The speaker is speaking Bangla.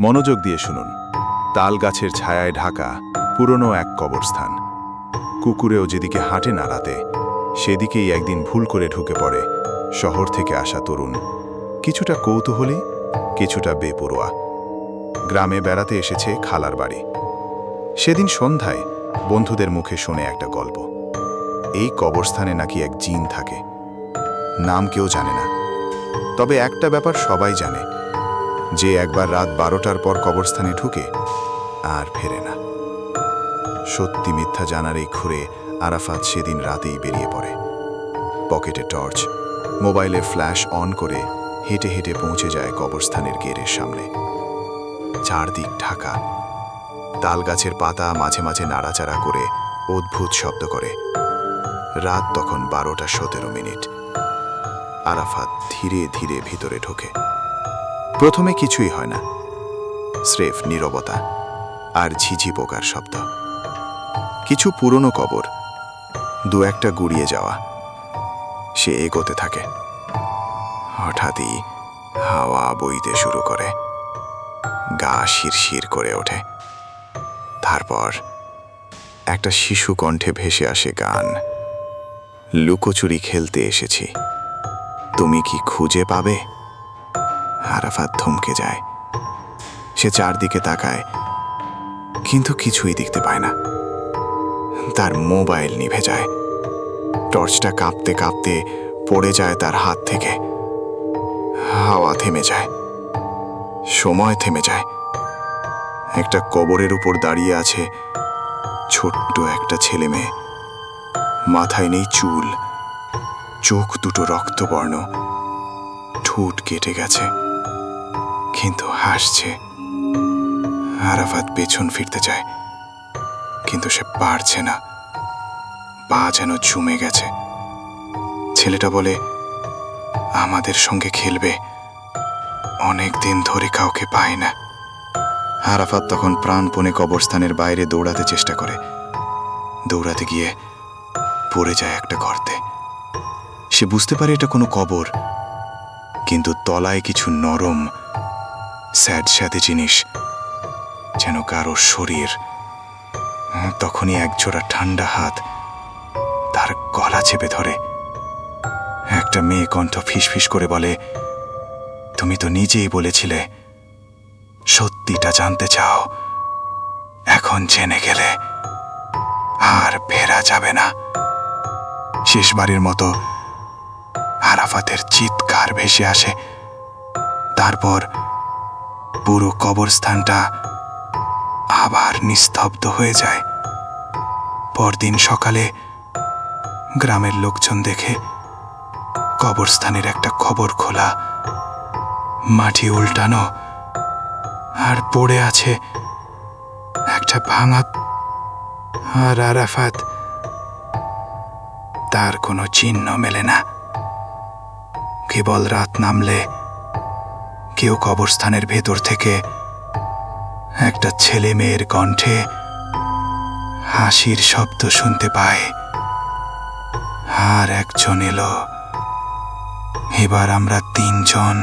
মনোযোগ দিয়ে শুনুন। তাল গাছের ছায়ায় ঢাকা পুরনো এক কবরস্থান। কুকুরেও যেদিকে হাঁটে না রাতে, সেদিকেই একদিন ভুল করে ঢুকে পড়ে শহর থেকে আসা তরুণ, কিছুটা কৌতূহলী, কিছুটা বেপরোয়া। গ্রামে বেড়াতে এসেছে খালার বাড়ি। সেদিন সন্ধ্যায় বন্ধুদের মুখে শোনে একটা গল্প। এই কবরস্থানে নাকি এক জিন থাকে। নাম কেউ জানে না, তবে একটা ব্যাপার সবাই জানে, যে একবার রাত 12টার পর কবরস্থানে ঢুকে আর ফেরে না। সত্যি মিথ্যা জানার এই ঘুরে আরাফাত সেদিন রাতেই বেরিয়ে পড়ে। পকেটে টর্চ, মোবাইলে ফ্ল্যাশ অন করে হেঁটে হেঁটে পৌঁছে যায় কবরস্থানের গেটের সামনে। চারদিক ঢাকা, তাল গাছের পাতা মাঝে মাঝে নাড়াচাড়া করে অদ্ভুত শব্দ করে। রাত তখন 12:17। আরাফাত ধীরে ধীরে ভিতরে ঢোকে। প্রথমে কিছুই হয় না, স্রেফ নীরবতা আর ঝিঝি পোকার শব্দ। কিছু পুরনো কবর, দু একটা গুড়িয়ে যাওয়া। সে এগোতে থাকে। হঠাৎই হাওয়া বইতে শুরু করে, গা শিরশির করে ওঠে। তারপর একটা শিশু কণ্ঠে ভেসে আসে গান। লুকোচুরি খেলতে এসেছি, তুমি কি খুঁজে পাবে? আরাফাত থমকে যায়। সে চারদিকে তাকায়, কিন্তু কিছুই দেখতে পায় না। তার মোবাইল নিভে যায়। টর্চটা কাঁপতে কাঁপতে পড়ে যায় তার হাত থেকে। হাওয়া থেমে যায়, সময় থেমে যায়। একটা কবরের উপর দাঁড়িয়ে আছে ছোট্ট একটা ছেলে মেয়ে। মাথায় নেই চুল, চোখ দুটো রক্তবর্ণ, ঠোঁট কেটে গেছে, কিন্তু হাসছে। আরাফাত পেছন ফিরতে চায়, কিন্তু সে পারছে না। পা যেন জমে গেছে। ছেলেটা বলে, আমাদের সঙ্গে খেলবে, অনেক দিন ধরে কাউকে পায় না। আরাফাত তখন প্রাণপণে কবরস্থানের বাইরে দৌড়াতে চেষ্টা করে। দৌড়াতে গিয়ে পড়ে যায় একটা গর্তে। সে বুঝতে পারে এটা কোনো কবর, কিন্তু তলায় কিছু নরম স্যাঁতস্যাঁতে জিনিস, যেন কারো শরীর। তখনই একজোড়া ঠান্ডা হাত তার গলা চেপে ধরে। একটা মেয়ে কণ্ঠ ফিসফিস করে বলে, তুমি তো নিজেই বলেছিলে সত্যিটা জানতে চাও, এখন জেনে গেলে আর ফেরা যাবে না। শেষবারের মতো আরাফাতের চিৎকার ভেসে আসে। তারপর পুরো কবরস্থানটা আবার নিস্তব্ধ হয়ে যায়। পরদিন সকালে গ্রামের লোকজন দেখে কবরস্থানের একটা খবর খোলা, মাটি উল্টানো, আর পড়ে আছে একটা ভাঙা। আর আরাফাত, তার কোনো চিহ্ন মেলে না। কেবল রাত নামলে কেউ কবরস্থানের ভেতর থেকে একটা ছেলে মেয়ের কণ্ঠে হাসির শব্দ শুনতে পায়। আর একজন এলো। এবার আমরা 3 জন।